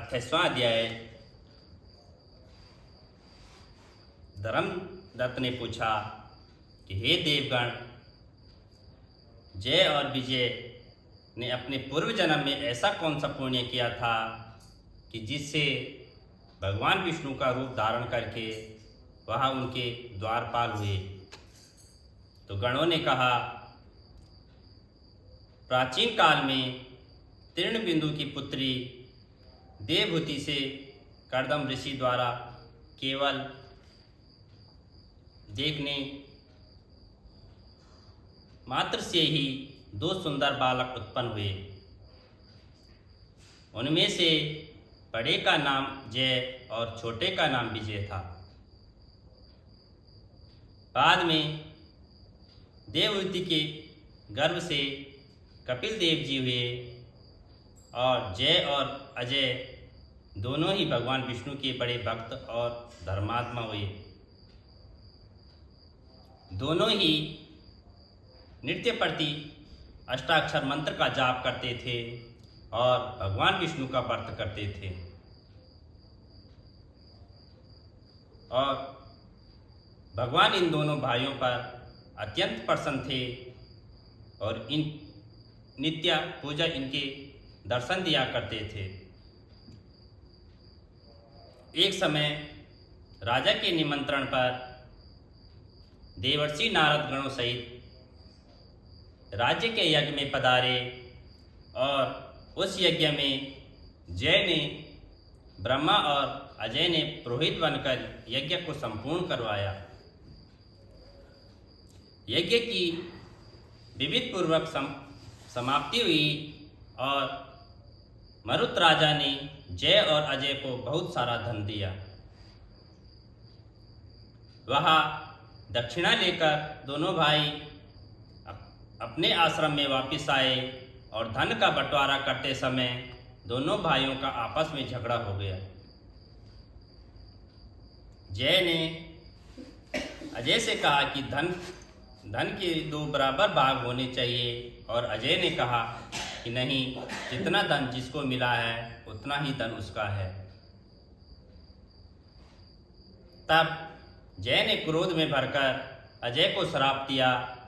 28वां अध्याय। धर्मदत्त ने पूछा कि हे देवगण, जय और विजय ने अपने पूर्व जन्म में ऐसा कौन सा पुण्य किया था कि जिससे भगवान विष्णु का रूप धारण करके वह उनके द्वारपाल हुए। तो गणों ने कहा, प्राचीन काल में तीर्णबिंदु की पुत्री देवहूति से कर्दम ऋषि द्वारा केवल देखने मात्र से ही 2 सुंदर बालक उत्पन्न हुए। उनमें से बड़े का नाम जय और छोटे का नाम विजय था। बाद में देवहूति के गर्भ से कपिल देव जी हुए और जय और अजय दोनों ही भगवान विष्णु के बड़े भक्त और धर्मात्मा हुए। दोनों ही नित्य प्रति अष्टाक्षर मंत्र का जाप करते थे और भगवान विष्णु का व्रत करते थे और भगवान इन दोनों भाइयों पर अत्यंत प्रसन्न थे और इन नित्य पूजा इनके दर्शन दिया करते थे। एक समय राजा के निमंत्रण पर देवर्षि नारद गणों सहित राज्य के यज्ञ में पधारे और उस यज्ञ में जय ने ब्रह्मा और अजय ने पुरोहित बनकर यज्ञ को संपूर्ण करवाया। यज्ञ की विविध पूर्वक समाप्ति हुई और मरुत राजा ने जय और अजय को बहुत सारा धन दिया। वह दक्षिणा लेकर दोनों भाई अपने आश्रम में वापस आए और धन का बंटवारा करते समय दोनों भाइयों का आपस में झगड़ा हो गया। जय ने अजय से कहा कि धन के 2 बराबर भाग होने चाहिए और अजय ने कहा कि नहीं, जितना धन जिसको मिला है उतना ही धन उसका है। तब जय ने क्रोध में भरकर अजय को श्राप दिया,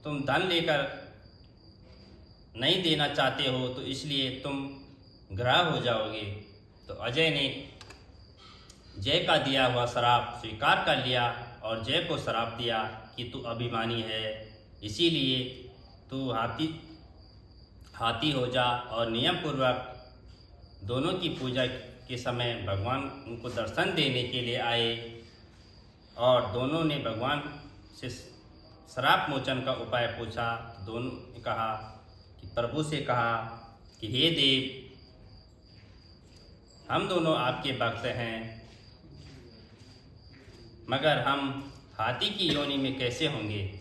तुम धन लेकर नहीं देना चाहते हो तो इसलिए तुम ग्रह हो जाओगे। तो अजय ने जय का दिया हुआ श्राप स्वीकार कर लिया और जय को श्राप दिया कि तू अभिमानी है, इसीलिए तू हाथी हो जा। और नियम पूर्वक दोनों की पूजा के समय भगवान उनको दर्शन देने के लिए आए और दोनों ने भगवान से श्राप मोचन का उपाय पूछा। दोनों ने कहा कि प्रभु से कहा कि हे देव, हम दोनों आपके भक्त हैं, मगर हम हाथी की योनि में कैसे होंगे।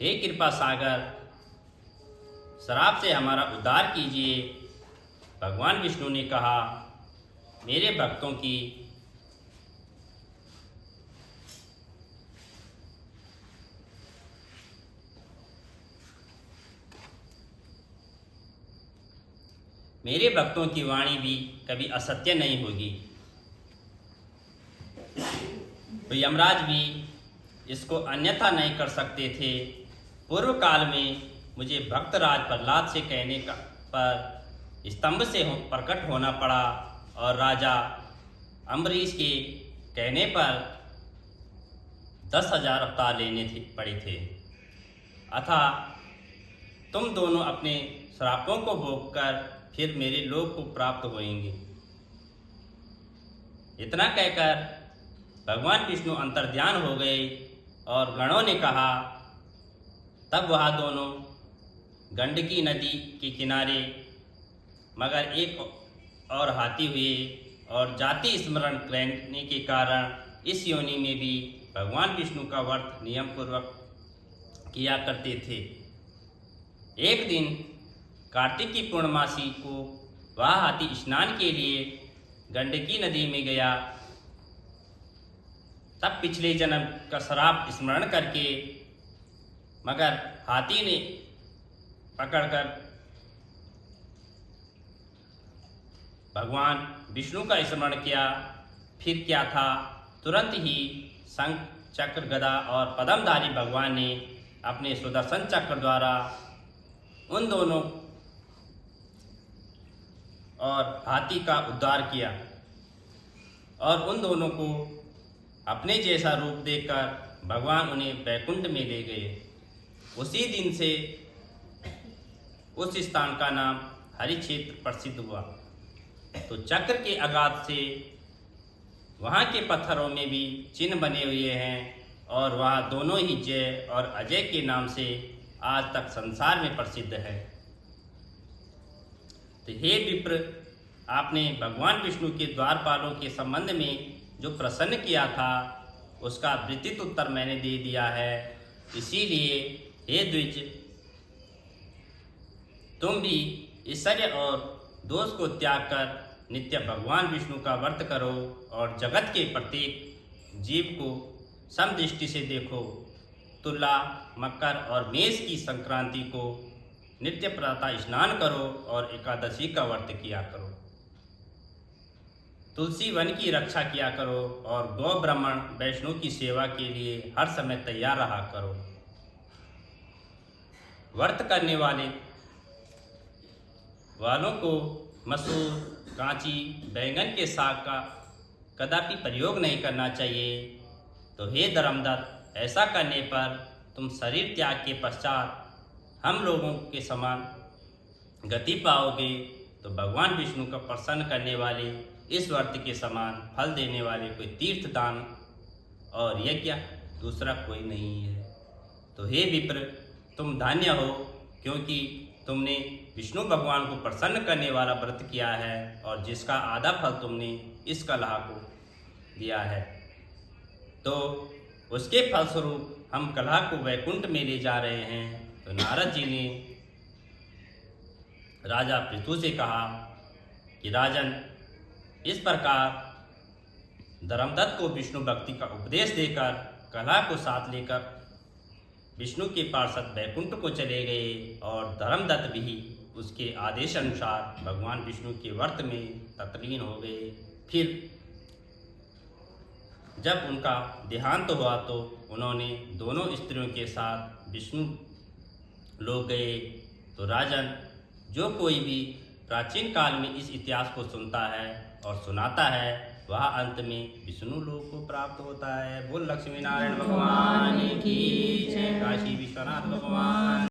हे कृपा सागर, श्राप से हमारा उद्धार कीजिए। भगवान विष्णु ने कहा, मेरे भक्तों की वाणी भी कभी असत्य नहीं होगी। तो यमराज भी इसको अन्यथा नहीं कर सकते थे। पूर्व काल में मुझे भक्तराज प्रहलाद से कहने का पर स्तंभ से प्रकट होना पड़ा और राजा अम्बरीश के कहने पर 10,000 अवतार लेने पड़े थे। अतः तुम दोनों अपने श्रापों को भोगकर फिर मेरे लोक को प्राप्त होएंगे। इतना कहकर भगवान विष्णु अंतर्ध्यान हो गए और गणों ने कहा। तब वह दोनों गंडकी नदी के किनारे मगर एक और हाथी हुए और जाति स्मरण करने के कारण इस योनि में भी भगवान विष्णु का व्रत नियम पूर्वक किया करते थे। एक दिन कार्तिक की पूर्णमासी को वह हाथी स्नान के लिए गंडकी नदी में गया। तब पिछले जन्म का श्राप स्मरण करके मगर हाथी ने पकड़कर भगवान विष्णु का स्मरण किया। फिर क्या था, तुरंत ही शंख चक्र गदा और पद्मधारी भगवान ने अपने सुदर्शन चक्र द्वारा उन दोनों और हाथी का उद्धार किया और उन दोनों को अपने जैसा रूप देकर भगवान उन्हें वैकुंठ में ले गए। उसी दिन से उस स्थान का नाम हरि क्षेत्र प्रसिद्ध हुआ। तो चक्र के आघात से वहाँ के पत्थरों में भी चिन्ह बने हुए हैं और वह दोनों ही जय और अजय के नाम से आज तक संसार में प्रसिद्ध है। तो हे विप्र, आपने भगवान विष्णु के द्वारपालों के संबंध में जो प्रश्न किया था उसका विस्तृत उत्तर मैंने दे दिया है। इसीलिए हे द्विज, तुम भी ऐश्वर्य और दोष को त्याग कर नित्य भगवान विष्णु का व्रत करो और जगत के प्रत्येक जीव को समदृष्टि से देखो। तुला, मकर और मेष की संक्रांति को नित्य प्रातः स्नान करो और एकादशी का व्रत किया करो। तुलसी वन की रक्षा किया करो और गौ ब्राह्मण वैष्णव की सेवा के लिए हर समय तैयार रहा करो। व्रत करने वालों को मसूर, कांची, बैंगन के साग का कदापि प्रयोग नहीं करना चाहिए। तो हे धर्मदत्त, ऐसा करने पर तुम शरीर त्याग के पश्चात हम लोगों के समान गति पाओगे। तो भगवान विष्णु का प्रसन्न करने वाले इस व्रत के समान फल देने वाले कोई तीर्थ दान और यज्ञ दूसरा कोई नहीं है। तो हे विप्र, तुम धन्य हो, क्योंकि तुमने विष्णु भगवान को प्रसन्न करने वाला व्रत किया है और जिसका आधा फल तुमने इस कलह को दिया है। तो उसके फलस्वरूप हम कलह को वैकुंठ में ले जा रहे हैं। तो नारद जी ने राजा पृथु से कहा कि राजन, इस प्रकार धर्मदत्त को विष्णु भक्ति का उपदेश देकर कलह को साथ लेकर विष्णु के पार्षद वैकुंठ को चले गए और धर्मदत्त भी उसके आदेश अनुसार भगवान विष्णु के व्रत में तत्लीन हो गए। फिर जब उनका देहांत हुआ तो उन्होंने दोनों स्त्रियों के साथ विष्णु लोग गए। तो राजन, जो कोई भी प्राचीन काल में इस इतिहास को सुनता है और सुनाता है वह अंत में विष्णु लोक को प्राप्त होता है। बोल लक्ष्मी नारायण भगवान की जय। काशी विश्वनाथ भगवान।